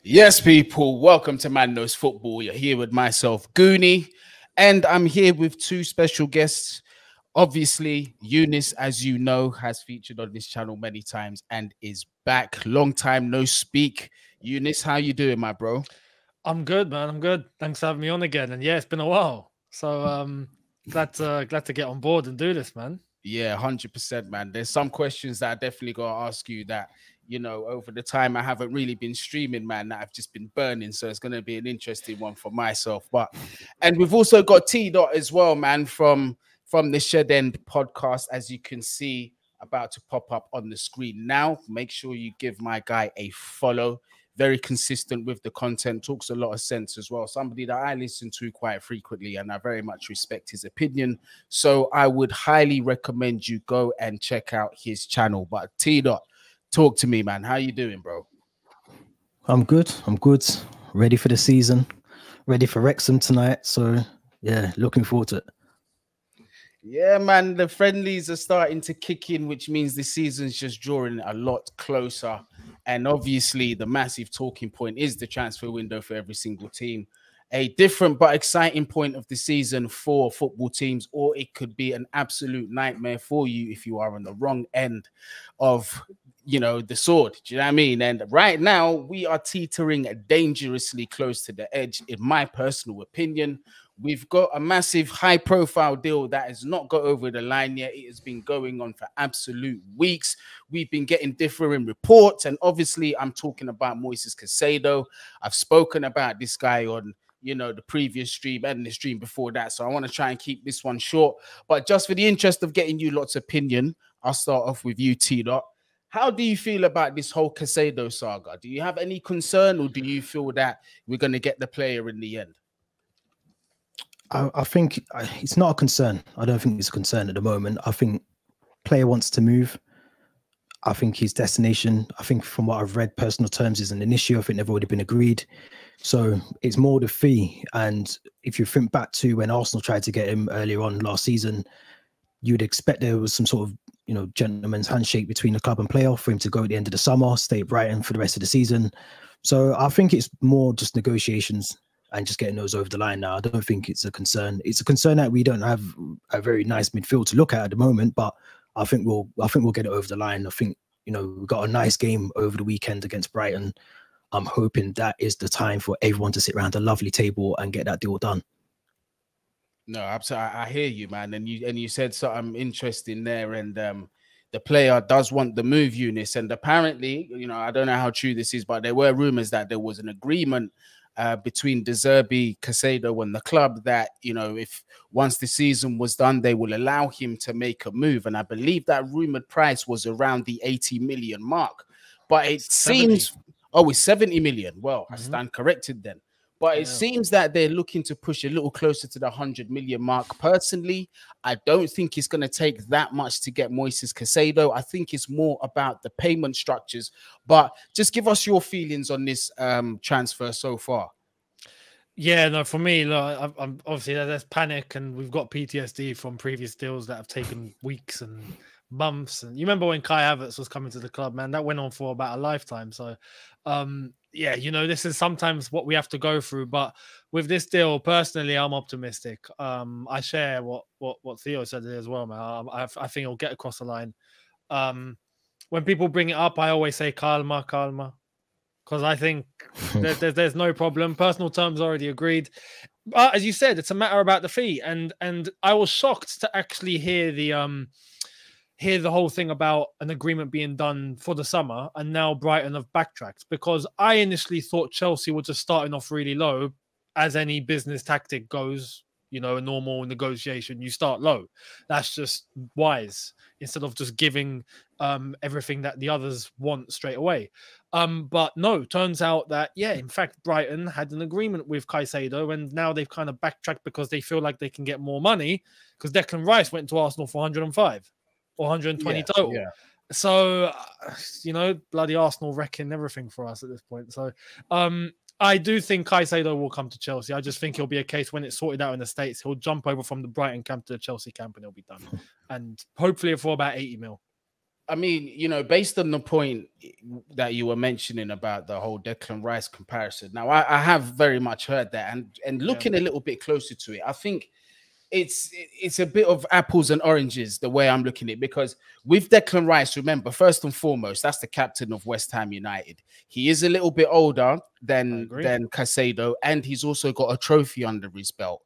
Yes, people, welcome to Man Knows Football. You're here with myself, Guni, and I'm here with two special guests. Obviously, Younes, as you know, has featured on this channel many times and is back. Long time no speak. Younes, how you doing, my bro? I'm good, man. I'm good. Thanks for having me on again. And yeah, it's been a while. So glad to get on board and do this, man. Yeah, 100%, man. There's some questions that I definitely got to ask you that, over the time I haven't really been streaming, man, that I've just been burning. So it's going to be an interesting one for myself. And we've also got T Dot as well, man, from the Shed End podcast, as you can see, about to pop up on the screen now. Make sure you give my guy a follow. Very consistent with the content, talks a lot of sense as well. Somebody that I listen to quite frequently, and I very much respect his opinion. So I would highly recommend you go and check out his channel. But T Dot, talk to me, man. How you doing, bro? I'm good. I'm good. Ready for the season. Ready for Wrexham tonight. So yeah, looking forward to it. Yeah, man, the friendlies are starting to kick in, which means the season's just drawing a lot closer. And obviously, the massive talking point is the transfer window for every single team. A different but exciting point of the season for football teams, or it could be an absolute nightmare for you if you are on the wrong end of, the sword. Do you know what I mean? And right now, we are teetering dangerously close to the edge, in my personal opinion. We've got a massive high-profile deal that has not got over the line yet. It has been going on for absolute weeks. We've been getting differing reports, and obviously, I'm talking about Moises Caicedo. I've spoken about this guy on, the previous stream and the stream before that, so I want to try and keep this one short. But just for the interest of getting you lots of opinion, I'll start off with you, T-Dot. How do you feel about this whole Caicedo saga? Do you have any concern, or do you feel that we're going to get the player in the end? I think it's not a concern. I don't think it's a concern at the moment. I think player wants to move. I think his destination, I think from what I've read, personal terms isn't an issue. I think they've already been agreed. So it's more the fee. And if you think back to when Arsenal tried to get him earlier on last season, you'd expect there was some sort of, gentleman's handshake between the club and player for him to go at the end of the summer, stay at Brighton for the rest of the season. So I think it's more just negotiations and just getting those over the line now. I don't think it's a concern. It's a concern that we don't have a very nice midfield to look at the moment, but I think we'll get it over the line. I think, we got a nice game over the weekend against Brighton. I'm hoping that is the time for everyone to sit around a lovely table and get that deal done. No, absolutely. I hear you, man. And you said something interesting there. And the player does want the move, Younes. And apparently, I don't know how true this is, but there were rumors that there was an agreement between De Zerbi, Caicedo, and the club that, if once the season was done, they will allow him to make a move. And I believe that rumored price was around the 80 million mark. But it 70. seems, it's 70 million. Well, I stand corrected then. But it seems that they're looking to push a little closer to the 100 million mark. Personally, I don't think it's going to take that much to get Moises Caicedo. I think it's more about the payment structures. But just give us your feelings on this transfer so far. Yeah, no, for me, look, I'm obviously there's panic, and we've got PTSD from previous deals that have taken weeks and months. And you remember when Kai Havertz was coming to the club, man? That went on for about a lifetime. So, yeah, this is sometimes what we have to go through. But with this deal, personally, I'm optimistic. I share what Theo said as well, man. I think it'll get across the line. When people bring it up, I always say calma, because I think there's no problem. Personal terms already agreed. But as you said, it's a matter about the fee. And I was shocked to actually hear the whole thing about an agreement being done for the summer, and now Brighton have backtracked, because I initially thought Chelsea were just starting off really low, as any business tactic goes. A normal negotiation, you start low. That's just wise, instead of just giving everything that the others want straight away. But no, turns out that, in fact, Brighton had an agreement with Caicedo, and now they've kind of backtracked because they feel like they can get more money, because Declan Rice went to Arsenal for 105 or 120 total. Yeah. So, bloody Arsenal wrecking everything for us at this point. So, I do think Caicedo will come to Chelsea. I just think it'll be a case when it's sorted out in the States, he'll jump over from the Brighton camp to the Chelsea camp and it'll be done. And hopefully for about 80 mil. I mean, you know, based on the point that you were mentioning about the whole Declan Rice comparison, now I have very much heard that, and looking a little bit closer to it, I think it's a bit of apples and oranges the way I'm looking at it, because with Declan Rice, remember, first and foremost, that's the captain of West Ham United. He is a little bit older than Caicedo, and he's also got a trophy under his belt.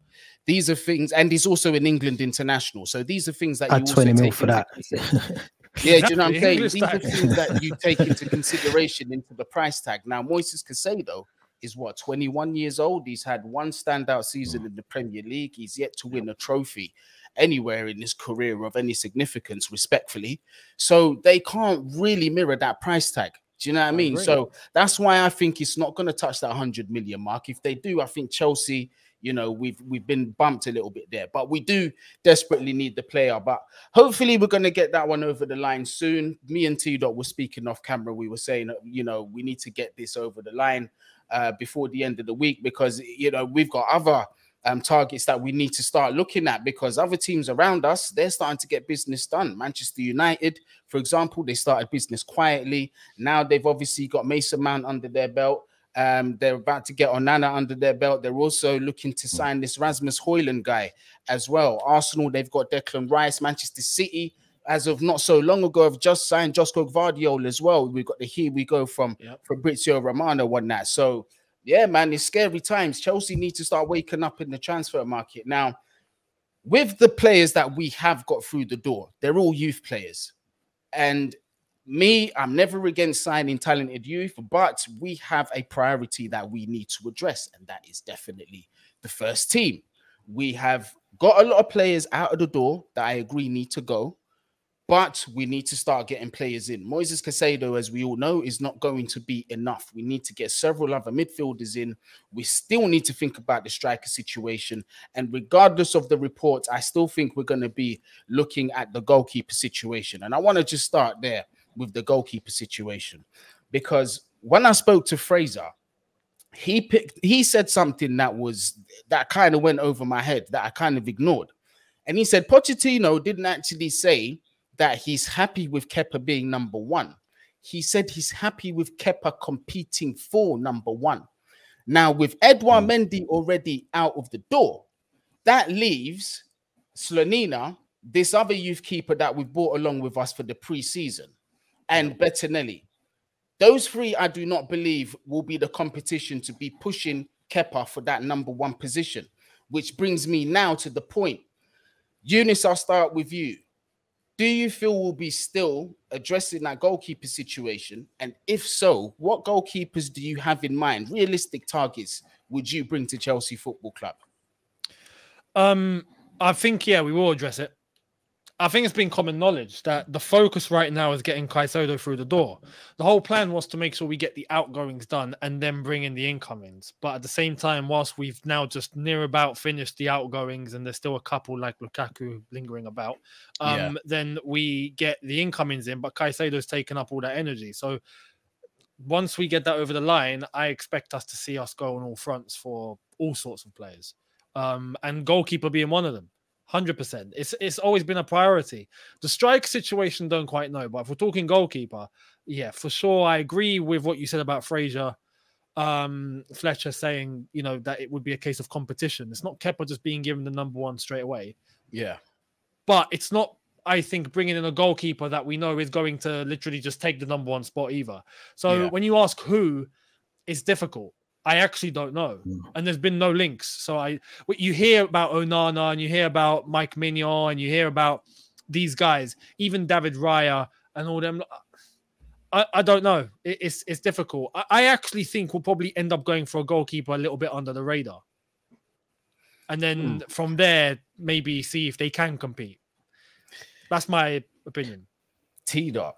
These are things, and he's also an England international. So these are things that you also 20 mil take for into that. Yeah, do you know what I'm saying? These are things that you take into consideration into the price tag. Now, Moises Caicedo is what, 21 years old. He's had one standout season in the Premier League. He's yet to win a trophy anywhere in his career of any significance, respectfully. So they can't really mirror that price tag. Do you know what I mean? So that's why I think it's not going to touch that 100 million mark. If they do, I think Chelsea, you know, we've been bumped a little bit there, but we do desperately need the player. But hopefully we're going to get that one over the line soon. Me and T-Dot were speaking off camera. We were saying, you know, we need to get this over the line before the end of the week, because, you know, we've got other targets that we need to start looking at, because other teams around us, they're starting to get business done. Manchester United, for example, they started business quietly. Now they've obviously got Mason Mount under their belt. They're about to get Onana under their belt. They're also looking to sign this Rasmus Højlund guy as well. Arsenal, they've got Declan Rice. Manchester City, as of not so long ago, have just signed Josko Gvardiol as well. We've got the Here We Go from Fabrizio Romano on that. So, yeah, man, it's scary times. Chelsea need to start waking up in the transfer market. Now, with the players that we have got through the door, they're all youth players. And me, I'm never against signing talented youth, but we have a priority that we need to address, and that is definitely the first team. We have got a lot of players out of the door that I agree need to go, but we need to start getting players in. Moises Caicedo, as we all know, is not going to be enough. We need to get several other midfielders in. We still need to think about the striker situation. And regardless of the reports, I still think we're going to be looking at the goalkeeper situation. And I want to just start there with the goalkeeper situation, because when I spoke to Fraser, he said something that kind of went over my head, that I kind of ignored. And he said Pochettino didn't actually say that he's happy with Kepa being number one. He said he's happy with Kepa competing for number one. Now, with Edouard Mendy already out of the door, that leaves Slonina, this other youth keeper that we brought along with us for the pre-season, and Bettinelli. Those three, I do not believe, will be the competition to be pushing Kepa for that number one position, which brings me now to the point. Younes, I'll start with you. Do you feel we'll be still addressing that goalkeeper situation? And if so, what goalkeepers do you have in mind? Realistic targets would you bring to Chelsea Football Club? I think, yeah, we will address it. I think it's been common knowledge that the focus right now is getting Caicedo through the door. The whole plan was to make sure we get the outgoings done and then bring in the incomings. But at the same time, whilst we've now just near about finished the outgoings and there's still a couple like Lukaku lingering about, then we get the incomings in, but Caicedo's taken up all that energy. So once we get that over the line, I expect us to see us go on all fronts for all sorts of players. And goalkeeper being one of them. 100%. It's always been a priority. The strike situation, don't quite know, but if we're talking goalkeeper, yeah, for sure. I agree with what you said about Fraser. Fletcher saying, you know, that it would be a case of competition. It's not Kepa just being given the number one straight away. Yeah. But it's not, I think, bringing in a goalkeeper that we know is going to literally just take the number one spot either. So when you ask who, it's difficult. I actually don't know. And there's been no links. So you hear about Onana and you hear about Mike Mignon and you hear about these guys, even David Raya and all them. I don't know. It's difficult. I actually think we'll probably end up going for a goalkeeper a little bit under the radar. And then from there, maybe see if they can compete. That's my opinion. T-Dot.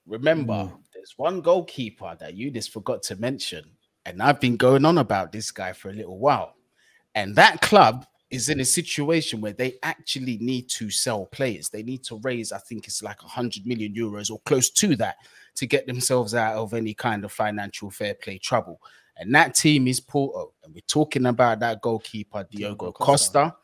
Remember, there's one goalkeeper that you just forgot to mention. And I've been going on about this guy for a little while. And that club is in a situation where they actually need to sell players. They need to raise, I think it's like 100 million euros or close to that to get themselves out of any kind of financial fair play trouble. And that team is Porto. And we're talking about that goalkeeper, Diogo Costa.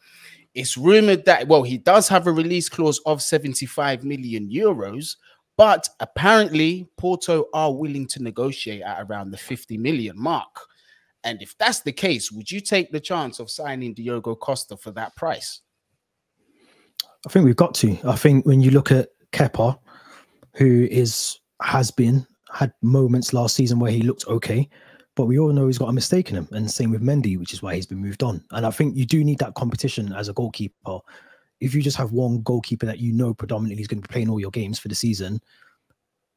It's rumored that, well, he does have a release clause of 75 million euros, but apparently Porto are willing to negotiate at around the 50 million mark. And if that's the case, would you take the chance of signing Diogo Costa for that price? I think we've got to. I think when you look at Kepa, who had moments last season where he looked okay, but we all know he's got a mistake in him. And same with Mendy, which is why he's been moved on. And I think you do need that competition as a goalkeeper. If you just have one goalkeeper that you know predominantly is going to be playing all your games for the season,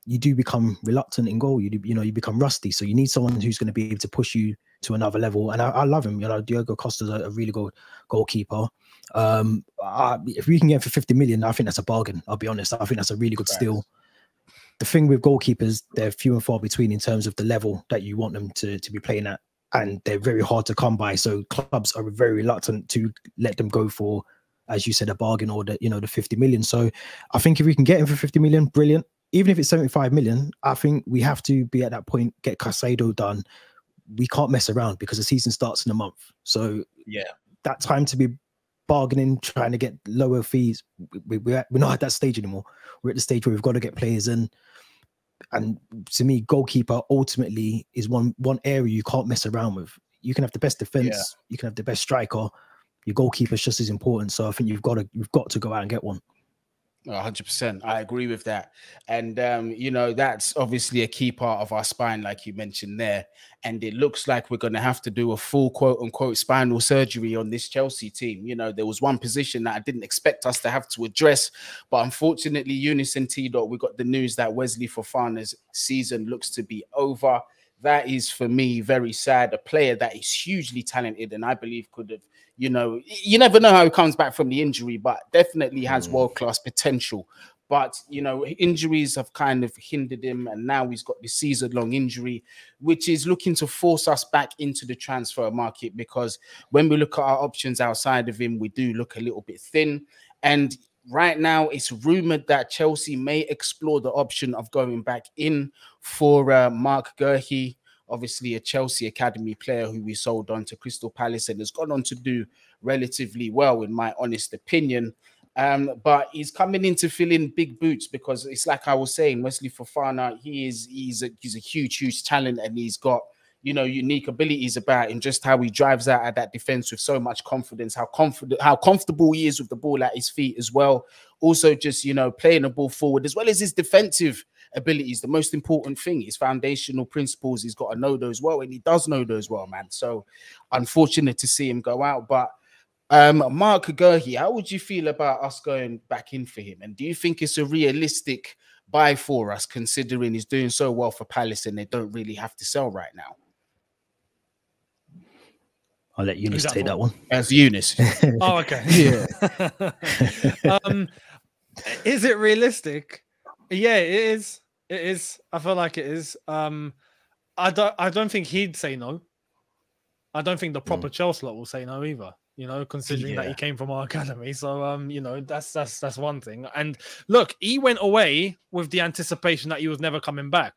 you do become reluctant in goal. You become rusty. So you need someone who's going to be able to push you to another level. And I love him. Diogo Costa's a really good goalkeeper. If we can get him for 50 million, I think that's a bargain. I'll be honest. I think that's a really good steal. The thing with goalkeepers, they're few and far between in terms of the level that you want them to be playing at. And they're very hard to come by. So clubs are very reluctant to let them go for, as you said, a bargain or the 50 million. So I think if we can get him for 50 million, brilliant. Even if it's 75 million, I think we have to be at that point, get Caicedo done. We can't mess around because the season starts in a month. So yeah, that time to be bargaining, trying to get lower fees, we're not at that stage anymore. We're at the stage where we've got to get players in. And to me, goalkeeper ultimately is one area you can't mess around with. You can have the best defense, you can have the best striker. Your goalkeeper is just as important. So I think you've got to go out and get one. 100%. I agree with that. And, that's obviously a key part of our spine, like you mentioned there. And it looks like we're going to have to do a full quote unquote spinal surgery on this Chelsea team. There was one position that I didn't expect us to have to address, but unfortunately, Younes and Theo, we got the news that Wesley Fofana's season looks to be over. That is, for me, very sad. A player that is hugely talented and I believe could have, you never know how he comes back from the injury, but definitely has world-class potential. But, injuries have kind of hindered him, and now he's got this season-long injury, which is looking to force us back into the transfer market, because when we look at our options outside of him, we do look a little bit thin. And right now, it's rumored that Chelsea may explore the option of going back in for Mark Guehi, obviously a Chelsea Academy player who we sold on to Crystal Palace and has gone on to do relatively well, in my honest opinion. But he's coming in to fill in big boots, because it's like I was saying, Wesley Fofana, he's a huge talent, and he's got unique abilities about him, just how he drives out at that defense with so much confidence, how comfortable he is with the ball at his feet as well. Also just, playing the ball forward, as well as his defensive abilities. The most important thing, his foundational principles, he's got to know those well, and he does know those well, man. So unfortunate to see him go out. But Mark Guehi, how would you feel about us going back in for him? And do you think it's a realistic buy for us, considering he's doing so well for Palace and they don't really have to sell right now? I'll let Younes take that one. As Younes. Oh, okay. Yeah. Is it realistic? Yeah, it is. It is. I feel like it is. I don't think he'd say no. I don't think the proper Chelsea lot will say no either. Considering that he came from our academy. So that's one thing. And look, he went away with the anticipation that he was never coming back.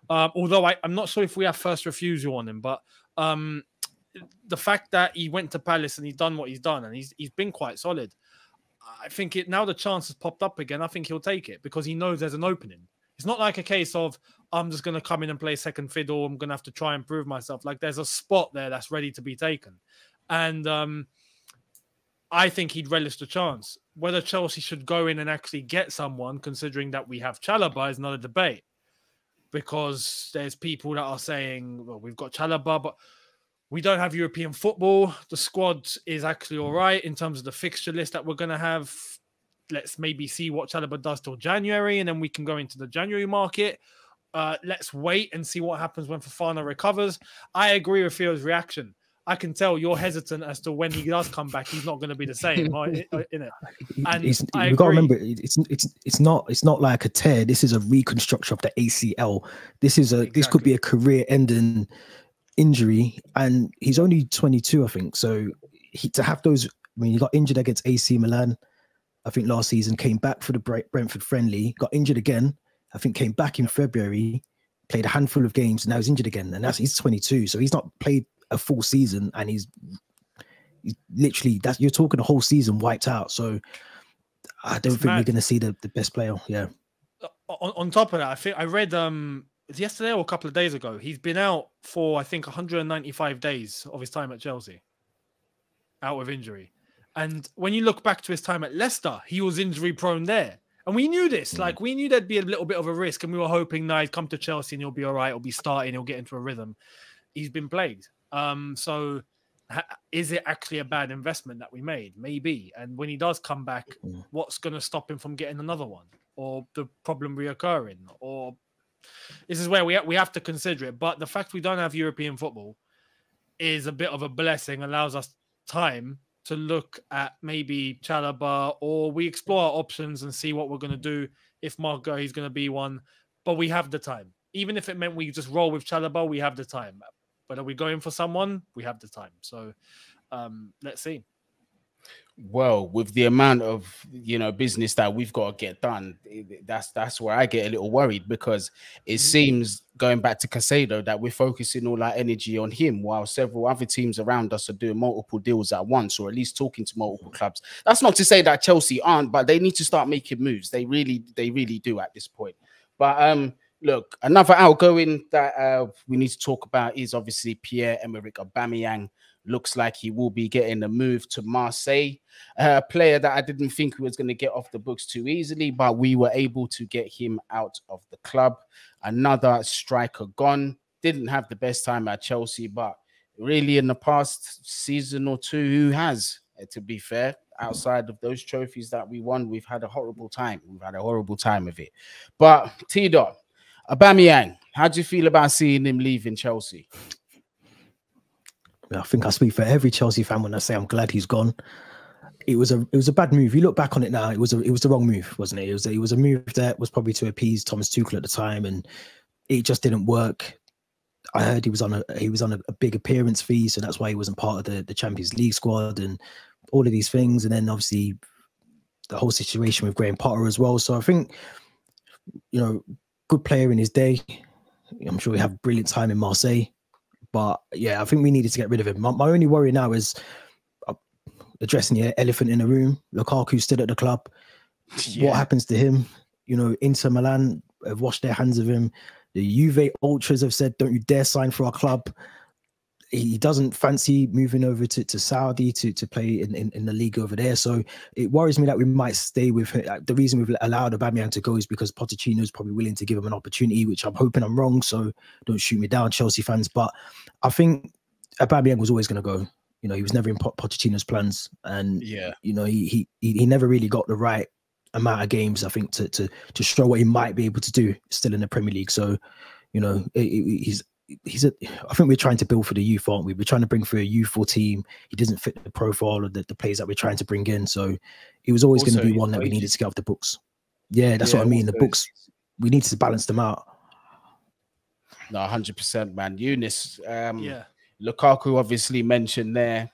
Although I'm not sure if we have first refusal on him, but the fact that he went to Palace and he's done what he's done, and he's been quite solid. I think now the chance has popped up again. I think he'll take it because he knows there's an opening. It's not like a case of I'm just going to come in and play second fiddle. I'm going to have to try and prove myself. Like, there's a spot there that's ready to be taken. And I think he'd relish the chance. Whether Chelsea should go in and actually get someone, considering that we have Chalobah, is not a debate. Because there's people that are saying, well, we've got Chalobah, but we don't have European football. The squad is actually all right in terms of the fixture list that we're going to have. Let's maybe see what Chalobah does till January, and then we can go into the January market. Let's wait and see what happens when Fofana recovers. I agree with Theo's reaction. I can tell you're hesitant as to when he does come back, he's not going to be the same, right? And we've got to remember, it's not like a tear. This is a reconstruction of the ACL. This could be a career-ending injury, and he's only 22, I think. So to have those, he got injured against AC Milan, I think last season, came back for the Brentford friendly, got injured again, I think came back in February, played a handful of games, and now he's injured again. And he's 22, so he's not played a full season, and Literally, you're talking a whole season wiped out. So I don't think we're going to see the best player. Yeah. On top of that, I think I read yesterday or a couple of days ago, he's been out for I think 195 days of his time at Chelsea, out with injury. And when you look back to his time at Leicester, he was injury prone there. And we knew this. Like, we knew there'd be a little bit of a risk, and we were hoping, nah, he'd come to Chelsea and he'll be all right. He'll be starting. He'll get into a rhythm. He's been plagued. So is it actually a bad investment that we made? Maybe. And when he does come back, what's going to stop him from getting another one? Or the problem reoccurring? Or this is where we have to consider it. But the fact we don't have European football is a bit of a blessing, allows us time to look at maybe Chalobah, or we explore our options and see what we're going to do if Mark Guehi's going to be one. But we have the time. Even if it meant we just roll with Chalobah, we have the time. But are we going for someone? We have the time. So let's see. Well, with the amount of business that we've got to get done, that's where I get a little worried, because it seems, going back to Caicedo, that we're focusing all our energy on him while several other teams around us are doing multiple deals at once, or at least talking to multiple clubs. That's not to say that Chelsea aren't, but they need to start making moves. They really do at this point. But look, another outgoing that we need to talk about is obviously Pierre Emerick-Aubameyang. Looks like he will be getting a move to Marseille, a player that I didn't think was going to get off the books too easily, but we were able to get him out of the club. Another striker gone. Didn't have the best time at Chelsea, but really in the past season or two, who has, to be fair, outside of those trophies that we won, we've had a horrible time. We've had a horrible time of it. But Theo, Aubameyang, how do you feel about seeing him leaving Chelsea? I think I speak for every Chelsea fan when I say I'm glad he's gone. It was a bad move. You look back on it now, it was the wrong move, wasn't it? It was a move that was probably to appease Thomas Tuchel at the time, and it just didn't work. I heard he was on a big appearance fee, so that's why he wasn't part of the Champions League squad and all of these things. And then obviously the whole situation with Graham Potter as well. So I think, good player in his day. I'm sure he had brilliant time in Marseille. But yeah, I think we needed to get rid of him. My only worry now is addressing the elephant in the room. Lukaku still at the club. Yeah. What happens to him? Inter Milan have washed their hands of him. The Juve ultras have said, don't you dare sign for our club. He doesn't fancy moving over to Saudi to play in the league over there. So it worries me that we might stay with him. The reason we've allowed Aubameyang to go is because Pochettino's probably willing to give him an opportunity, which I'm hoping I'm wrong. So don't shoot me down, Chelsea fans. But I think Aubameyang was always going to go. He was never in Pochettino's plans. And, he never really got the right amount of games, I think, to show what he might be able to do still in the Premier League. So, I think we're trying to build for the youth, aren't we? We're trying to bring through a youthful team. He doesn't fit the profile of the players that we're trying to bring in. So he was always going to be one that we needed to get off the books. Yeah, that's what I mean. The books, we need to balance them out. No, 100%, man. Younes, Lukaku obviously mentioned there.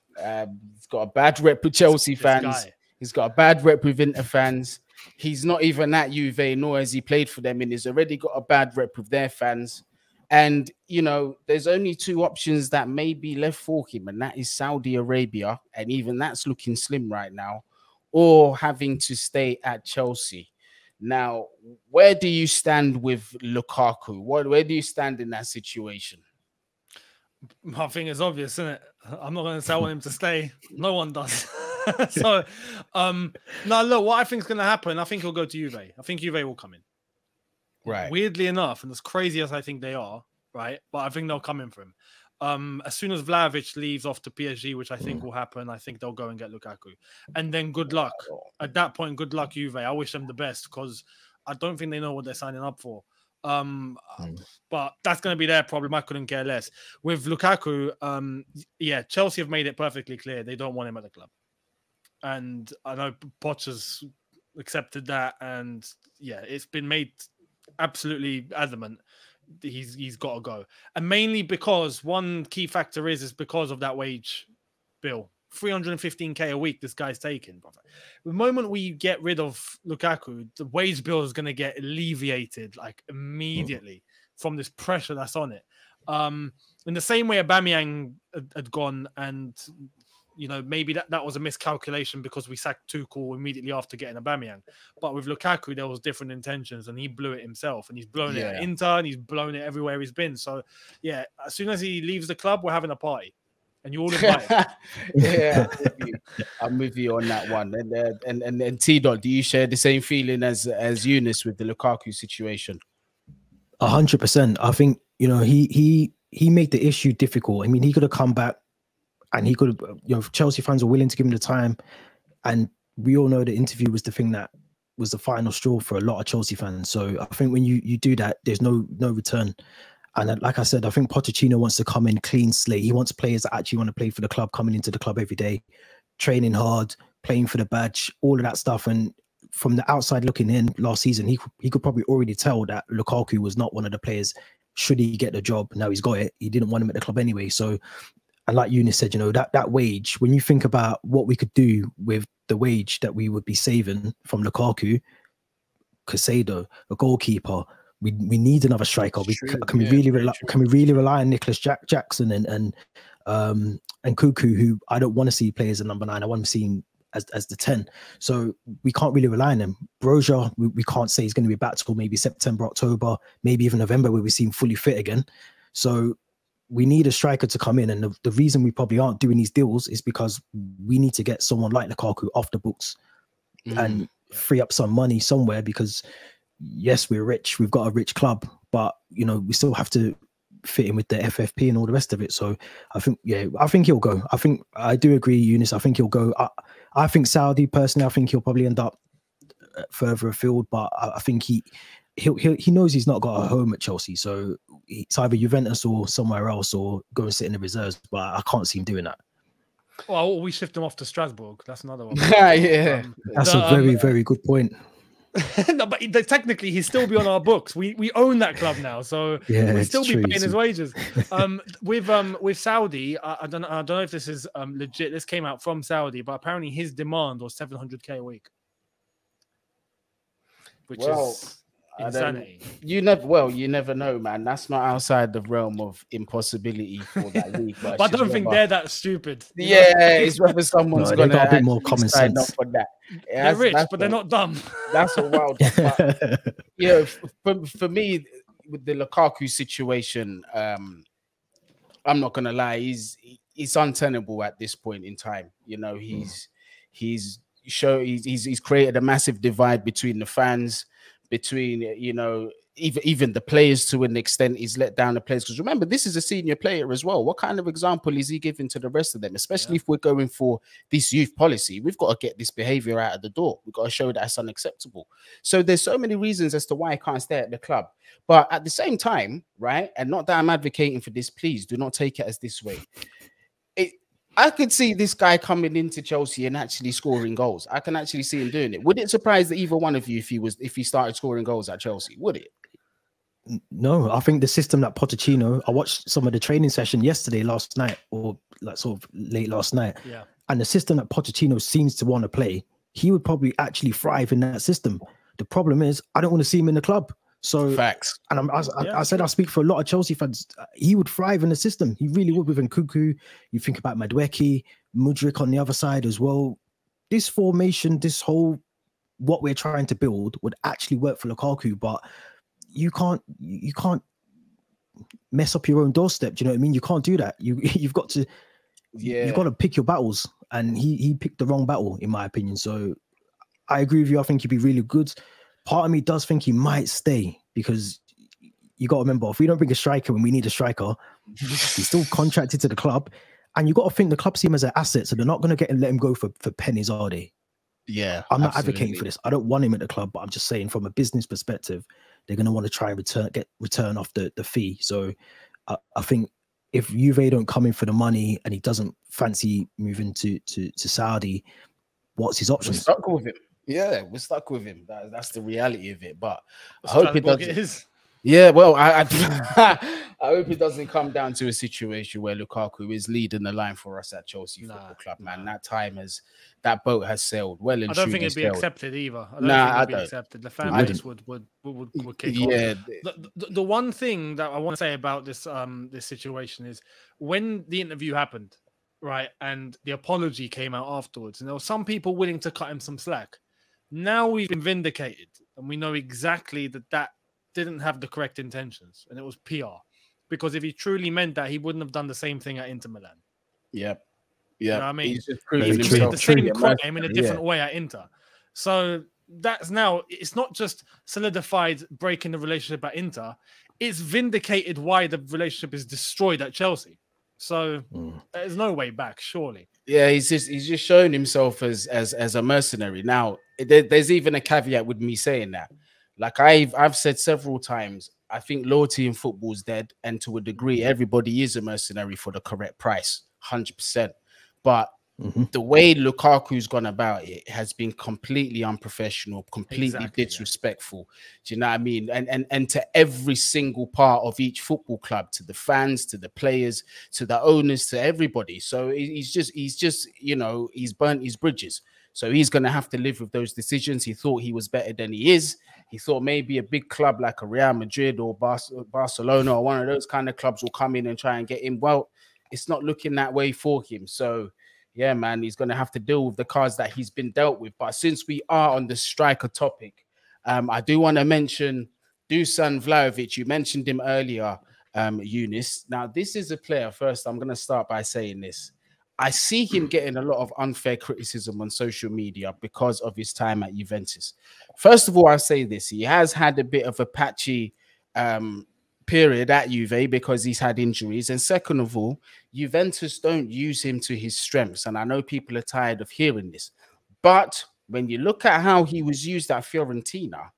He's got a bad rep with Chelsea fans. He's got a bad rep with Inter fans. He's not even at Juve, nor has he played for them, and he's already got a bad rep with their fans. And, there's only two options that may be left for him, and that is Saudi Arabia, and even that's looking slim right now, or having to stay at Chelsea. Now, where do you stand with Lukaku? Where do you stand in that situation? I think it's obvious, isn't it? I'm not going to say I want him to stay. No one does. So, no, look, what I think is going to happen, I think he'll go to Juve. I think Juve will come in. Right. Weirdly enough, and as crazy as I think they are, right? But I think they'll come in for him. As soon as Vlahovic leaves off to PSG, which I think will happen, I think they'll go and get Lukaku. And then good luck. At that point, good luck, Juve. I wish them the best, because I don't think they know what they're signing up for. But that's going to be their problem. I couldn't care less. With Lukaku, Chelsea have made it perfectly clear they don't want him at the club. And I know Poch has accepted that. And yeah, it's been made absolutely adamant he's got to go, and mainly because one key factor is because of that wage bill. 315k a week this guy's taking, brother. The moment we get rid of Lukaku, the wage bill is going to get alleviated like immediately from this pressure that's on it. In the same way Aubameyang had gone, and you know, maybe that was a miscalculation because we sacked Tuchel immediately after getting Aubameyang. But with Lukaku, there was different intentions, and he blew it himself. And he's blown it at Inter, and he's blown it everywhere he's been. So, yeah, as soon as he leaves the club, we're having a party. And you all invite him. Yeah, I'm with you on that one. And T-Dot, do you share the same feeling as Younes with the Lukaku situation? 100%. I think, you know, he made the issue difficult. I mean, he could have come back and he could have, you know, Chelsea fans were willing to give him the time. And we all know the interview was the thing that was the final straw for a lot of Chelsea fans. So I think when you do that, there's no return. And like I said, I think Pochettino wants to come in clean slate. He wants players that actually want to play for the club, coming into the club every day, training hard, playing for the badge, all of that stuff. And from the outside looking in last season, he could probably already tell that Lukaku was not one of the players. Should he get the job? Now he's got it. He didn't want him at the club anyway. So, and like Younes said, you know, that wage, when you think about what we could do with the wage that we would be saving from Lukaku, Caicedo, a goalkeeper, we need another striker. Can we really rely on Nicholas Jackson and Cuckoo, who I don't want to see play as a number 9. I want to see him as the 10. So we can't really rely on him. Broja, we can't say he's going to be back till maybe September, October, maybe even November, where we see him fully fit again. So we need a striker to come in. And the reason we probably aren't doing these deals is because we need to get someone like Lukaku off the books and free up some money somewhere, because yes, we're rich. We've got a rich club, but, you know, we still have to fit in with the FFP and all the rest of it. So I think he'll go. I do agree, Younes. I think he'll go. I think Saudi, personally, I think he'll probably end up further afield, but I think he knows he's not got a home at Chelsea. So it's either Juventus or somewhere else, or go and sit in the reserves, but I can't see him doing that. Well, we shift him off to Strasbourg. That's another one. Yeah. That's a very, very good point. No, but technically he'd still be on our books. We own that club now, so we'll still be paying his wages. With Saudi, I don't know if this is legit. This came out from Saudi, but apparently his demand was 700k a week, which is insanity. You never know, man. That's not outside the realm of impossibility for that week. But I don't think they're that stupid. Yeah, it's whether someone's going to got a bit more common sense for that. They're rich, but they're not dumb. That's a wild. But, yeah, for me, with the Lukaku situation, I'm not gonna lie, he's untenable at this point in time. You know, he's created a massive divide between the fans, between, you know, even the players to an extent. He's let down the players, because remember, this is a senior player as well. What kind of example is he giving to the rest of them, especially if we're going for this youth policy? We've got to get this behavior out of the door. We've got to show that it's unacceptable. So there's so many reasons as to why he can't stay at the club. But at the same time, right, and not that I'm advocating for this, please do not take it as this way. I could see this guy coming into Chelsea and actually scoring goals. I can actually see him doing it. Would it surprise either one of you if he started scoring goals at Chelsea? Would it? No, I think the system that Pochettino, I watched some of the training session last night, or like sort of late last night. Yeah. And the system that Pochettino seems to want to play, he would probably actually thrive in that system. The problem is, I don't want to see him in the club. So facts. And I said I speak for a lot of Chelsea fans. He would thrive in the system. He really would. With Nkunku, you think about Madueke, Mudryk on the other side as well. This formation, this whole what we're trying to build would actually work for Lukaku, but you can't mess up your own doorstep. Do you know what I mean? You can't do that. You've got to pick your battles, and he picked the wrong battle, in my opinion. So I agree with you. I think he'd be really good. Part of me does think he might stay, because you got to remember, if we don't bring a striker when we need a striker, he's still contracted to the club, and you got to think the club see him as an asset, so they're not going to let him go for pennies, are they? Yeah, I'm not advocating for this. I don't want him at the club, but I'm just saying from a business perspective, they're going to want to try and get return off the fee. So I think if Juve don't come in for the money and he doesn't fancy moving to Saudi, what's his options? We're stuck with him. Yeah, we're stuck with him. That's the reality of it. But I hope it doesn't. Yeah, well, I hope it doesn't come down to a situation where Lukaku is leading the line for us at Chelsea Football Club, man. That boat has sailed well and I don't think it'd be accepted either. I don't think it'd be accepted. The fan base would kick off. The one thing that I want to say about this this situation is, when the interview happened, right? And the apology came out afterwards. And there were some people willing to cut him some slack. Now we've been vindicated, and we know exactly that didn't have the correct intentions, and it was PR. Because if he truly meant that, he wouldn't have done the same thing at Inter Milan. Yep. You know what I mean? He's just He proving committed himself. the same crime in a different way at Inter. So that's now, it's not just solidified breaking the relationship at Inter, it's vindicated why the relationship is destroyed at Chelsea. So there's no way back, surely. Yeah, he's just showing himself as a mercenary. Now, there's even a caveat with me saying that. Like I've said several times, I think loyalty in football is dead, and to a degree, everybody is a mercenary for the correct price, 100%. But the way Lukaku's gone about it has been completely unprofessional, completely disrespectful. Do you know what I mean? And to every single part of each football club, to the fans, to the players, to the owners, to everybody. So he's just you know, he's burnt his bridges. So he's going to have to live with those decisions. He thought he was better than he is. He thought maybe a big club like a Real Madrid or Barcelona or one of those kind of clubs will come in and try and get him. Well, it's not looking that way for him. So, yeah, man, he's going to have to deal with the cards that he's been dealt with. But since we are on the striker topic, I do want to mention Dusan Vlahovic. You mentioned him earlier, Younes. Now, this is a player. First, I'm going to start by saying this. I see him getting a lot of unfair criticism on social media because of his time at Juventus. First of all, I'll say this. He has had a bit of a patchy period at Juve because he's had injuries. And second of all, Juventus don't use him to his strengths. And I know people are tired of hearing this. But when you look at how he was used at Fiorentina,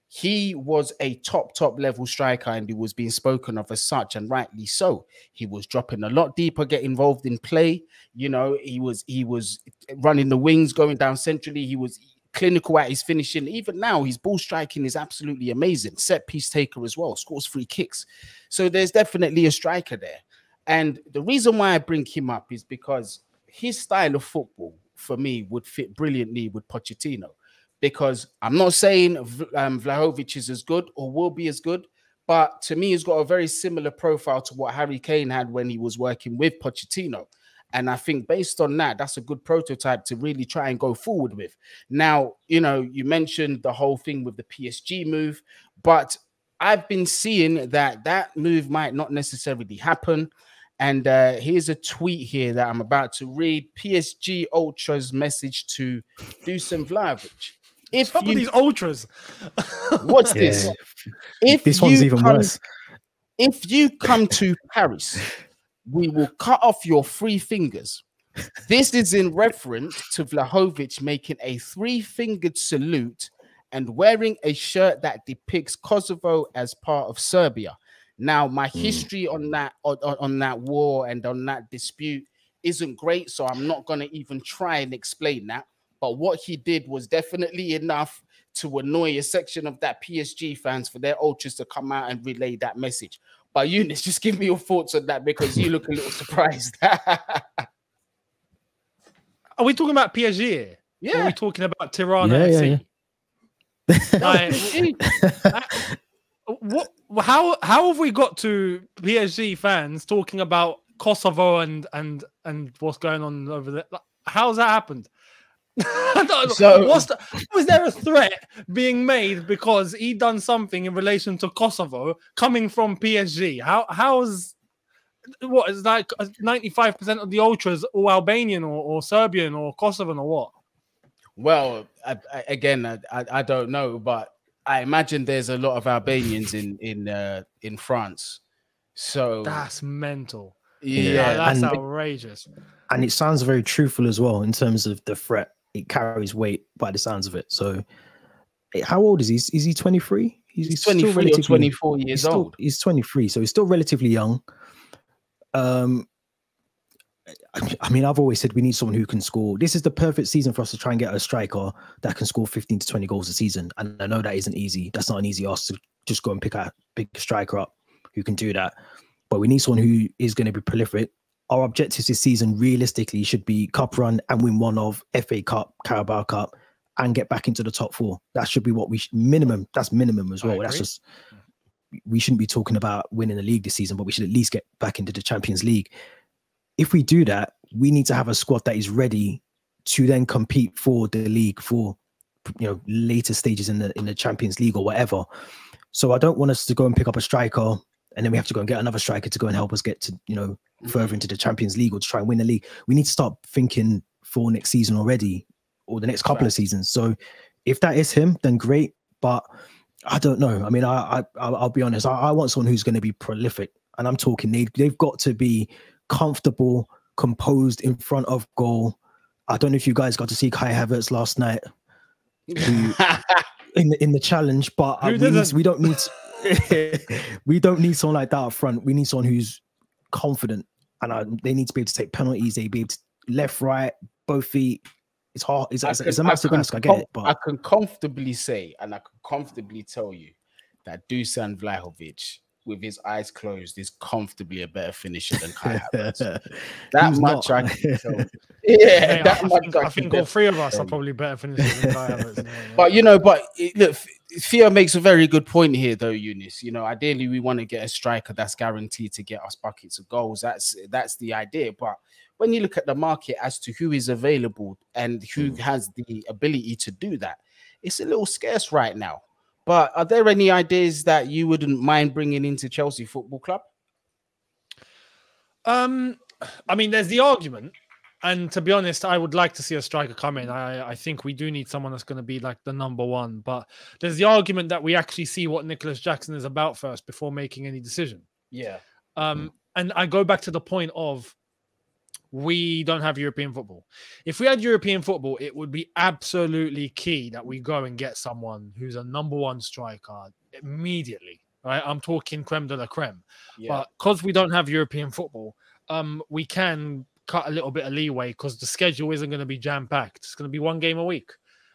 he was a top level striker, and he was being spoken of as such, and rightly so. He was dropping a lot deeper, get involved in play. You know, he was running the wings, going down centrally. He was clinical at his finishing. Even now, his ball striking is absolutely amazing. Set piece taker as well, scores free kicks. So there's definitely a striker there. And the reason why I bring him up is because his style of football, for me, would fit brilliantly with Pochettino. Because I'm not saying Vlahovic is as good or will be as good, but to me, he's got a very similar profile to what Harry Kane had when he was working with Pochettino. And I think based on that, that's a good prototype to really try and go forward with. Now, you know, you mentioned the whole thing with the PSG move, but I've been seeing that move might not necessarily happen. And here's a tweet here that I'm about to read. PSG Ultra's message to Dusan Vlahovic. If you, these ultras, what's this? If this one's even worse. If you come to Paris, we will cut off your 3 fingers. This is in reference to Vlahovic making a 3-fingered salute and wearing a shirt that depicts Kosovo as part of Serbia. Now, my history on that war and on that dispute isn't great, so I'm not going to even try and explain that. But what he did was definitely enough to annoy a section of that PSG fans for their ultras to come out and relay that message. But Younes, just give me your thoughts on that, because you look a little surprised. Are we talking about PSG here? Yeah. Or are we talking about Tirana FC? How have we got to PSG fans talking about Kosovo and what's going on over there? How's that happened? So, was there a threat being made because he done something in relation to Kosovo coming from PSG? How's what is like 95% of the ultras all Albanian or Serbian or Kosovan or what? Well, I don't know, but I imagine there's a lot of Albanians in France. So that's mental. Yeah, that's outrageous. And it sounds very truthful as well in terms of the threat. It carries weight by the sounds of it. So how old is he? Is he 23? He's 23 or 24 years old. He's 23, so he's still relatively young. I mean, I've always said we need someone who can score. This is the perfect season for us to try and get a striker that can score 15 to 20 goals a season. And I know that isn't easy. That's not an easy ask to just go and pick a big striker up who can do that. But we need someone who is going to be prolific. Our objectives this season realistically should be cup run and win one of FA Cup, Carabao Cup, and get back into the top 4. That should be what we minimum. That's minimum as well. That's just, we shouldn't be talking about winning the league this season, but we should at least get back into the Champions League. If we do that, we need to have a squad that is ready to then compete for the league, for later stages in the Champions League or whatever. So I don't want us to go and pick up a striker and then we have to go and get another striker to go and help us get to further into the Champions League or to try and win the league. We need to start thinking for next season already, or the next couple of seasons. So if that is him, then great. But I don't know. I mean, I'll be honest. I want someone who's going to be prolific, and I'm talking they've got to be comfortable, composed in front of goal. I don't know if you guys got to see Kai Havertz last night in the challenge, but we don't need we don't need someone like that up front. We need someone who's confident, and they need to be able to take penalties. They be able to left, right, both feet. It's hard. It's a massive ask. I get it, but I can comfortably say, and I can comfortably tell you that Dusan Vlahovic, with his eyes closed, is comfortably a better finisher than Kai Havertz. That much I can tell. Yeah, I think all three of us are probably better finishers than Kai Havertz. But look, Theo makes a very good point here, though, Younes. Ideally we want to get a striker that's guaranteed to get us buckets of goals. That's the idea. But when you look at the market as to who is available and who has the ability to do that, it's a little scarce right now. But are there any ideas that you wouldn't mind bringing into Chelsea Football Club? I mean, there's the argument. And to be honest, I would like to see a striker come in. I think we do need someone that's going to be like the number one. But there's the argument that we actually see what Nicholas Jackson is about first before making any decision. Yeah. And I go back to the point of we don't have European football. If we had European football, it would be absolutely key that we go and get someone who's a number one striker immediately. Right? I'm talking creme de la creme. Yeah. But because we don't have European football, we can cut a little bit of leeway because the schedule isn't going to be jam-packed. It's going to be one game a week.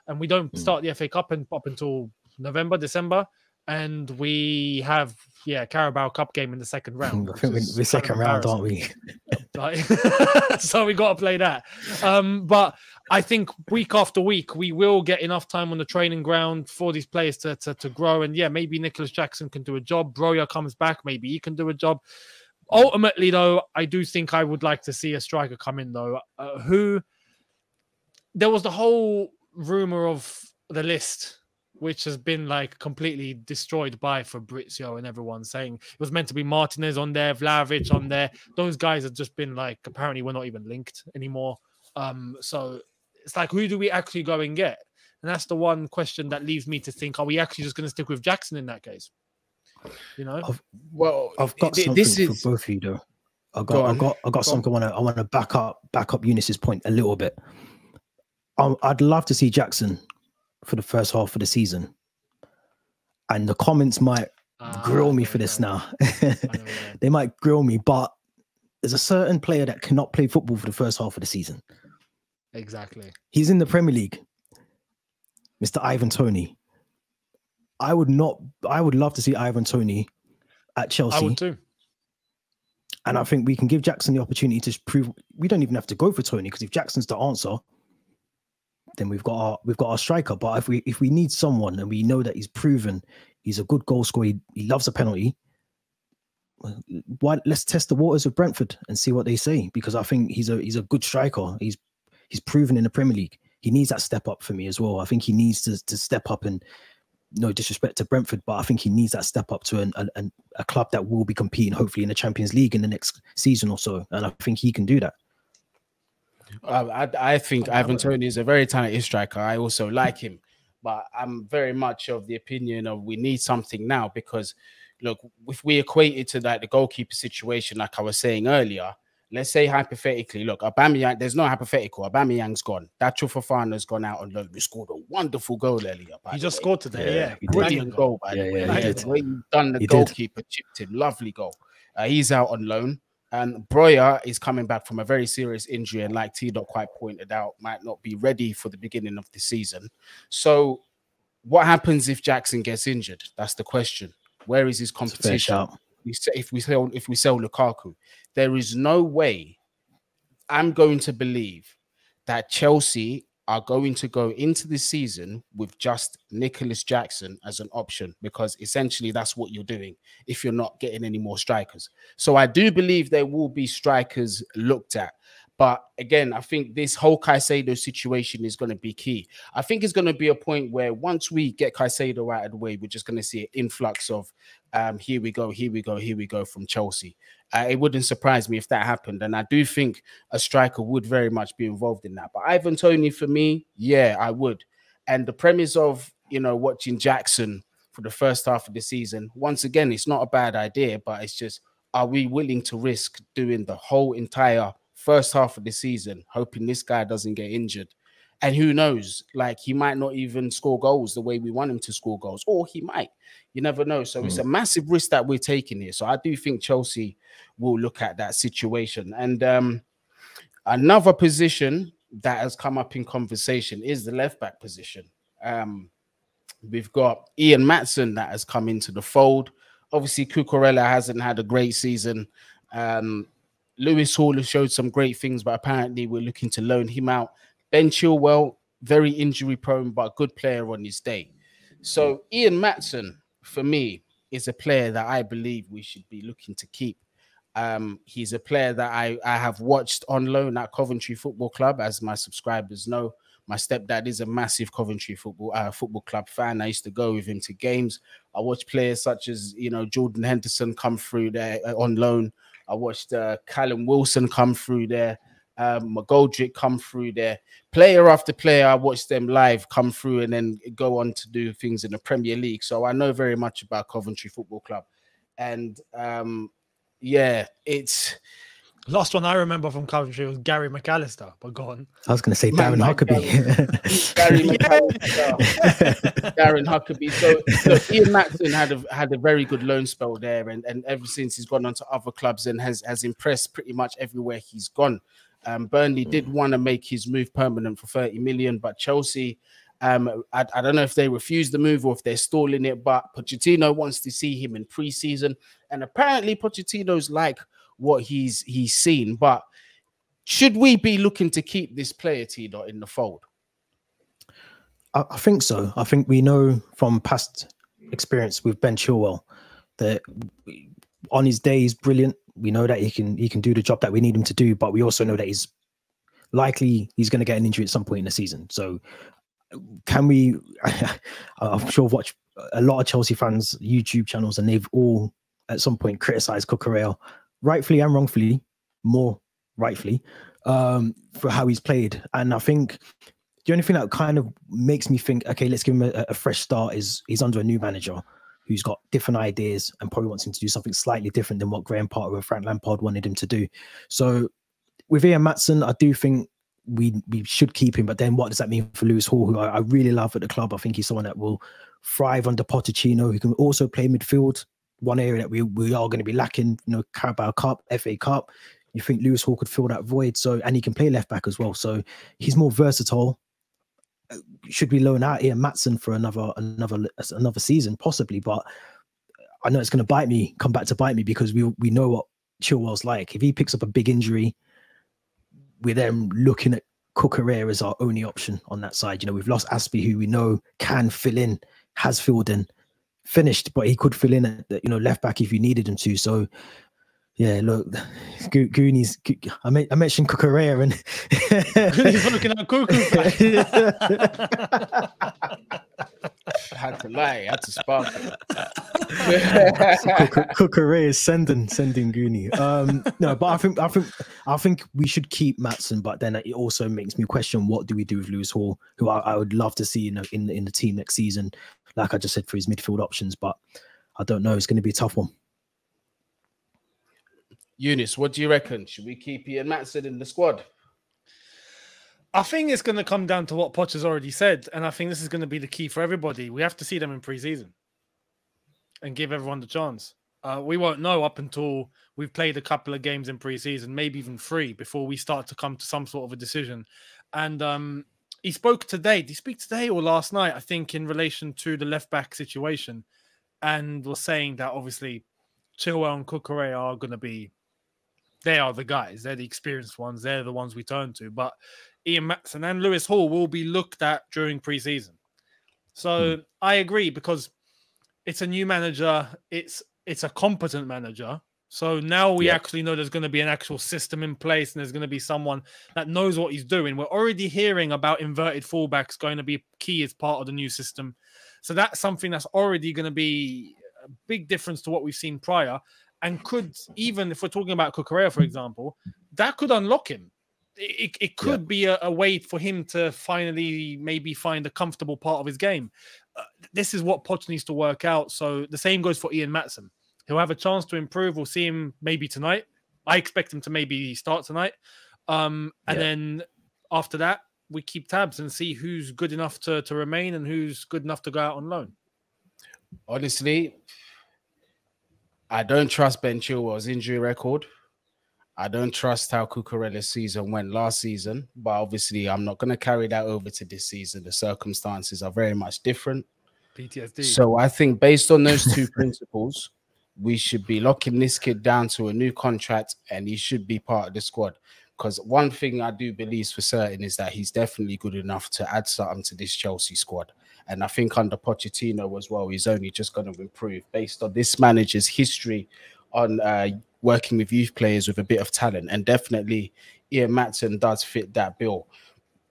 And we don't start the FA Cup up until November, December. And we have, Carabao Cup game in the second round. I think we're second round, aren't we? So we got to play that. But I think week after week, we will get enough time on the training ground for these players to grow. And maybe Nicholas Jackson can do a job. Broja comes back. Maybe he can do a job. Ultimately, though, I do think I would like to see a striker come in, though, there was the whole rumor of the list, which has been like completely destroyed by Fabrizio and everyone saying it was meant to be Martinez on there, Vlahovic on there. Those guys have just been like, apparently we're not even linked anymore. So it's like, who do we actually go and get? And that's the one question that leaves me to think, are we actually just going to stick with Jackson in that case? I've got something for both of you though. I got something I want to back up Younes's point a little bit. I'd love to see Jackson for the first half of the season, and the comments might grill me for this now. They might grill me, but there's a certain player that cannot play football for the first half of the season. Exactly. He's in the Premier League, Mr. Ivan Toney. I would love to see Ivan Toney at Chelsea. I would too. And I think we can give Jackson the opportunity to prove we don't even have to go for Toney, because if Jackson's the answer, then we've got our striker. But if we need someone and we know that he's proven he's a good goal scorer, he loves a penalty, let's test the waters of Brentford and see what they say, because I think he's a good striker. He's proven in the Premier League. He needs that step up for me as well. I think he needs to step up, and no disrespect to Brentford, but I think he needs that step up to a club that will be competing hopefully in the Champions League in the next season or so. And I think he can do that. I think Ivan Toney is a very talented striker. I also like him, but I'm very much of the opinion of we need something now, because look, if we equate it to like the goalkeeper situation, like I was saying earlier, let's say hypothetically, look, Aubameyang, there's no hypothetical. Aubameyang's gone. Dacho Fofana's gone out on loan. We scored a wonderful goal earlier. He just scored today, Brilliant goal, by the way. The way you've done the goalkeeper, chipped him. Lovely goal. He's out on loan. And Broja is coming back from a very serious injury, and like T. quite pointed out, might not be ready for the beginning of the season. So what happens if Jackson gets injured? That's the question. Where is his competition? If we sell Lukaku, there is no way I'm going to believe that Chelsea are going to go into the season with just Nicholas Jackson as an option, because essentially that's what you're doing if you're not getting any more strikers. So I do believe there will be strikers looked at, But again, I think this whole Caicedo situation is going to be key. I think it's going to be a point where once we get Caicedo out of the way, we're just going to see an influx of here we go from Chelsea. It wouldn't surprise me if that happened. And I do think a striker would very much be involved in that. But Ivan Toney, for me, yeah, I would. And the premise of, watching Jackson for the first half of the season, once again, it's not a bad idea, but it's just, are we willing to risk doing the whole entire first half of the season, hoping this guy doesn't get injured? And who knows, like, he might not even score goals the way we want him to score goals, or he might. You never know. So it's a massive risk that we're taking here. So I do think Chelsea will look at that situation. And another position that has come up in conversation is the left-back position. We've got Ian Maatsen that has come into the fold. Obviously, Cucurella hasn't had a great season. Lewis Hall has showed some great things, but apparently we're looking to loan him out. Ben Chilwell, very injury-prone, but good player on his day. So Ian Maatsen, for me, is a player that I believe we should be looking to keep. He's a player that I have watched on loan at Coventry Football Club, as my subscribers know. My stepdad is a massive Coventry football club fan. I used to go with him to games. I watched players such as, Jordan Henderson come through there on loan. I watched Callum Wilson come through there. McGoldrick come through there. Player after player, I watched them live come through and then go on to do things in the Premier League. So I know very much about Coventry Football Club. And yeah, it's... Last one I remember from Coventry was Gary McAllister, but go on. I was going to say Darren Huckabee. Gary McAllister. Darren Huckabee. So look, Ian Maatsen had a very good loan spell there, and ever since he's gone on to other clubs and has impressed pretty much everywhere he's gone. Burnley did want to make his move permanent for 30 million, but Chelsea, I don't know if they refuse the move or if they're stalling it, but Pochettino wants to see him in pre-season, and apparently Pochettino's like what he's seen. But should we be looking to keep this player, T-Dot, in the fold? I think so. I think we know from past experience with Ben Chilwell that on his day he's brilliant. We know that he can do the job that we need him to do, but we also know that he's going to get an injury at some point in the season. So can we? I'm sure I've watched a lot of Chelsea fans' YouTube channels, and they've all at some point criticized Cucurella, rightfully and wrongfully, more rightfully, for how he's played. And I think the only thing that kind of makes me think, okay, let's give him a fresh start is he's under a new manager who's got different ideas and probably wants him to do something slightly different than what Graham Potter or Frank Lampard wanted him to do. So with Ian Maatsen, I do think we should keep him. But then what does that mean for Lewis Hall, who I really love at the club? I think he's someone that will thrive under Pochettino, who can also play midfield. One area that we are going to be lacking, Carabao Cup, FA Cup. You think Lewis Hall could fill that void? So, and he can play left back as well. So he's more versatile. Should we loan out Ian Maatsen for another season, possibly? But I know it's going to come back to bite me, because we know what Chilwell's like. If he picks up a big injury, we're then looking at Cucurella as our only option on that side. We've lost Aspie, who we know can fill in, has filled in. Finished, but he could fill in at left back if you needed him to. So yeah, look, Goonies. I mentioned Cucurella and Goonies looking at Cucurella. I had to lie. I had to spark it. Cucurella is sending Goonie. No, but I think we should keep Maatsen. But then it also makes me question, what do we do with Lewis Hall, who I would love to see in the team next season, like I just said, for his midfield options. But I don't know. It's going to be a tough one. Younes, what do you reckon? Should we keep Ian Maatsen in the squad? I think it's going to come down to what Poch has already said. And I think this is going to be the key for everybody. We have to see them in pre-season and give everyone the chance. We won't know up until we've played a couple of games in pre-season, maybe even 3, before we start to come to some sort of a decision. And he spoke today. Did he speak today or last night? I think in relation to the left-back situation, and was saying that obviously Chilwell and Cucurella are going to be, they are the guys. They're the experienced ones. They're the ones we turn to. But Ian Maatsen and Lewis Hall will be looked at during pre-season. So I agree, because it's a new manager. It's a competent manager. So now we actually know there's going to be an actual system in place, and there's going to be someone that knows what he's doing. We're already hearing about inverted fullbacks going to be key as part of the new system. So that's something that's already going to be a big difference to what we've seen prior, and could, even if we're talking about Cucurella, for example, that could unlock him. It could be a way for him to finally maybe find a comfortable part of his game. This is what Poch needs to work out. So the same goes for Ian Maatsen. He'll have a chance to improve. We'll see him maybe tonight. I expect him to maybe start tonight. And then after that, we keep tabs and see who's good enough to remain and who's good enough to go out on loan. Honestly, I don't trust Ben Chilwell's injury record. I don't trust how Cucurella's season went last season, but obviously I'm not going to carry that over to this season. The circumstances are very much different. PTSD. So I think based on those two principles, we should be locking this kid down to a new contract, and he should be part of the squad. Because one thing I do believe for certain is that he's definitely good enough to add something to this Chelsea squad. And I think under Pochettino as well, he's only just going to improve based on this manager's history on working with youth players with a bit of talent. And definitely Ian Maatsen does fit that bill.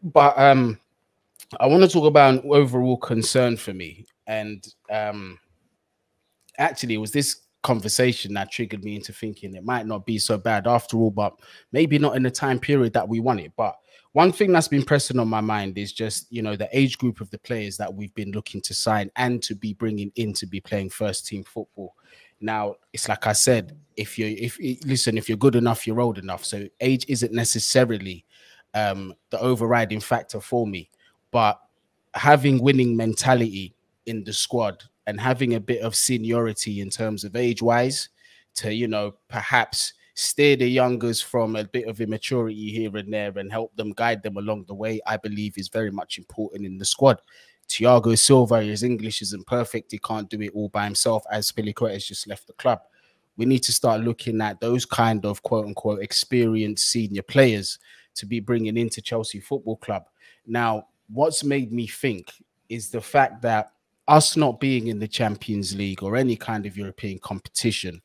But I want to talk about an overall concern for me. And actually, it was this conversation that triggered me into thinking it might not be so bad after all, but maybe not in the time period that we want it. But one thing that's been pressing on my mind is just, you know, the age group of the players that we've been looking to sign and to be bringing in to be playing first team football. Now, it's like I said, if you're good enough, you're old enough. So age isn't necessarily the overriding factor for me, but having winning mentality in the squad and having a bit of seniority in terms of age-wise to, you know, perhaps steer the youngers from a bit of immaturity here and there and help them, guide them along the way, I believe is very much important in the squad. Thiago Silva, his English isn't perfect. He can't do it all by himself, as Pelliquet has just left the club. We need to start looking at those kind of quote-unquote experienced senior players to be bringing into Chelsea Football Club. Now, what's made me think is the fact that us not being in the Champions League or any kind of European competition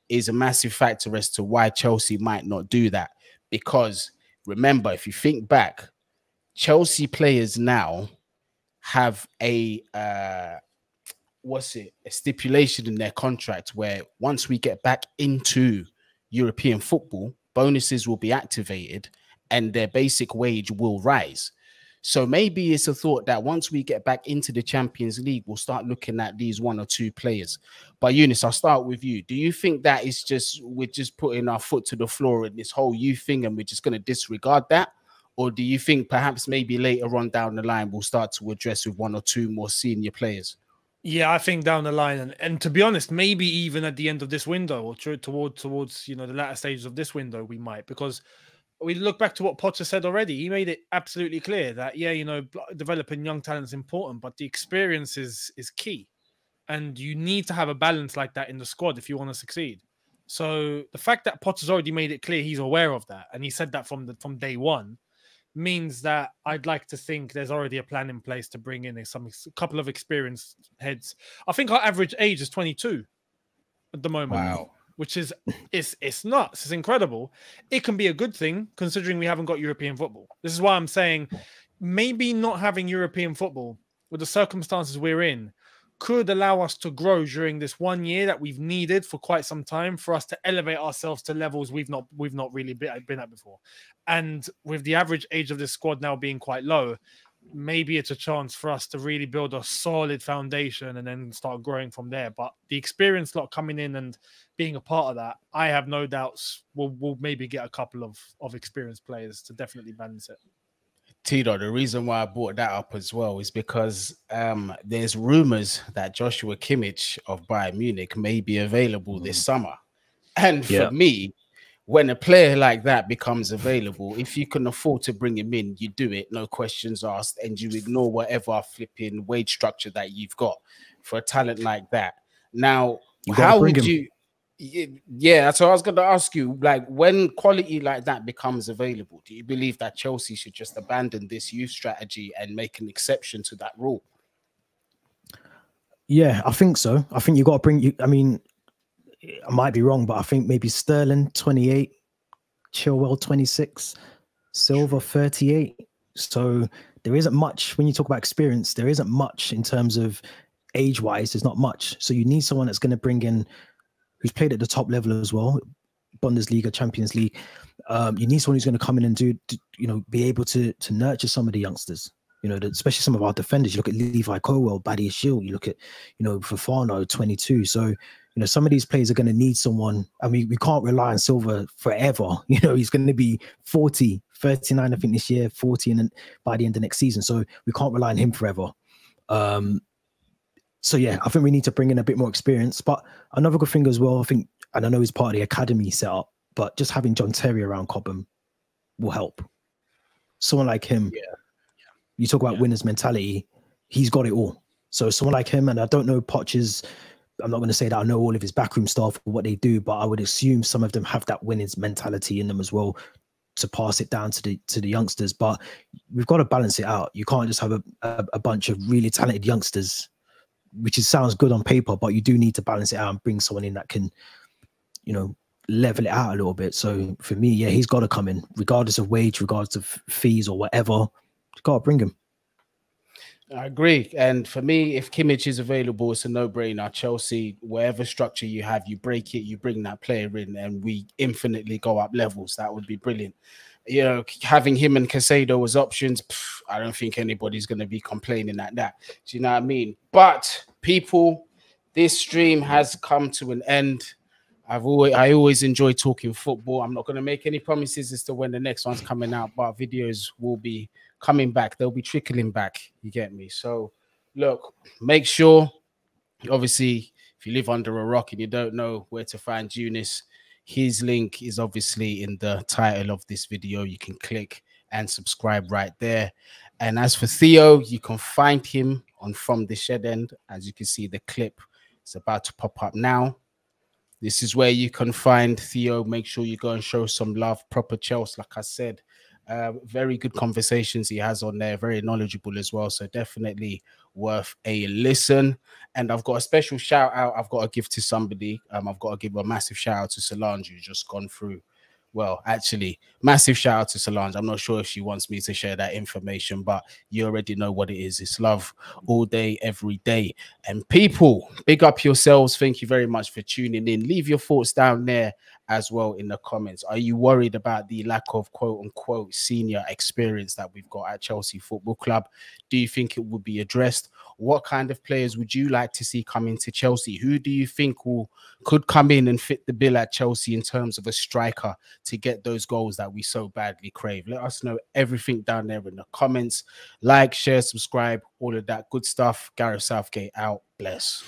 is a massive factor as to why Chelsea might not do that. Because remember, if you think back, Chelsea players now have a stipulation in their contract where once we get back into European football, bonuses will be activated and their basic wage will rise. So maybe it's a thought that once we get back into the Champions League, we'll start looking at these one or two players. But Younes, I'll start with you. Do you think that is just, we're just putting our foot to the floor in this whole youth thing and we're just going to disregard that? Or do you think perhaps maybe later on down the line, we'll start to address with one or two more senior players? Yeah, I think down the line, and to be honest, maybe even at the end of this window or towards you know, the latter stages of this window, we might, because we look back to what Potter said already. He made it absolutely clear that, yeah, you know, developing young talent is important, but the experience is key. And you need to have a balance like that in the squad if you want to succeed. So the fact that Potter's already made it clear he's aware of that, and he said that from day one, means that I'd like to think there's already a plan in place to bring in a couple of experienced heads. I think our average age is 22 at the moment. Wow. Which is, it's nuts. It's incredible. It can be a good thing considering we haven't got European football. This is why I'm saying maybe not having European football with the circumstances we're in could allow us to grow during this 1 year that we've needed for quite some time for us to elevate ourselves to levels we've not really been at before. And with the average age of this squad now being quite low, maybe it's a chance for us to really build a solid foundation and then start growing from there. But the experienced lot coming in and being a part of that, I have no doubts we'll maybe get a couple of experienced players to definitely balance it. Tito, the reason why I brought that up as well is because there's rumors that Joshua Kimmich of Bayern Munich may be available this summer. And for me, when a player like that becomes available, if you can afford to bring him in, you do it, no questions asked, and you ignore whatever flipping wage structure that you've got for a talent like that. Now, how would you... Yeah, that's what I was going to ask you. Like, when quality like that becomes available, do you believe that Chelsea should just abandon this youth strategy and make an exception to that rule? Yeah, I think so. I think you got to bring you. I mean, I might be wrong, but I think maybe Sterling 28, Chilwell 26, Silva 38. So there isn't much when you talk about experience. There isn't much in terms of age-wise. There's not much. So you need someone that's going to bring in, who's played at the top level as well, Bundesliga, Champions League. You need someone who's going to come in and be able to nurture some of the youngsters. Especially some of our defenders. You look at Levi Colwell, Badia Shield. You look at, Fofana, 22. So, some of these players are going to need someone. I mean, we can't rely on Silva forever. He's going to be 40, 39, I think this year, 40, and then by the end of next season. So we can't rely on him forever. So yeah, I think we need to bring in a bit more experience. But another good thing as well, I think, and I know he's part of the academy setup, but just having John Terry around Cobham will help. Someone like him, you talk about winners mentality, he's got it all. So someone like him, and I don't know Poch's, I'm not going to say that I know all of his backroom staff or what they do, but I would assume some of them have that winners mentality in them as well to pass it down to the youngsters. But we've got to balance it out. You can't just have a bunch of really talented youngsters, which sounds good on paper, but you do need to balance it out and bring someone in that can, level it out a little bit. So for me, yeah, he's got to come in, regardless of wage, regardless of fees or whatever. You've got to bring him. I agree. And for me, if Kimmich is available, it's a no-brainer. Chelsea, whatever structure you have, you break it, you bring that player in, and we infinitely go up levels. That would be brilliant. Having him and Caicedo as options, I don't think anybody's going to be complaining at that. Do you know what I mean? But people, this stream has come to an end. I always enjoy talking football. I'm not going to make any promises as to when the next one's coming out, but videos will be coming back. They'll be trickling back. You get me? So look, make sure, obviously, if you live under a rock and you don't know where to find Younes, his link is obviously in the title of this video. You can click and subscribe right there. And as for Theo, you can find him on From the Shed End. As you can see, the clip is about to pop up now. This is where you can find Theo. Make sure you go and show some love. Proper Chelsea, like I said. Very good conversations he has on there. Very knowledgeable as well. So definitely worth a listen. And I've got a special shout out I've got to give to somebody. I've got to give a massive shout out to Solange, who's just gone through. Well, actually, massive shout out to Solange. I'm not sure if she wants me to share that information, but you already know what it is. It's love all day, every day. And people, big up yourselves. Thank you very much for tuning in. Leave your thoughts down there as well in the comments. Are you worried about the lack of quote unquote senior experience that we've got at Chelsea Football Club? Do you think it would be addressed? What kind of players would you like to see come into Chelsea? Who do you think could come in and fit the bill at Chelsea in terms of a striker to get those goals that we so badly crave? Let us know everything down there in the comments. Like, share, subscribe, all of that good stuff. Gareth Southgate out. Bless.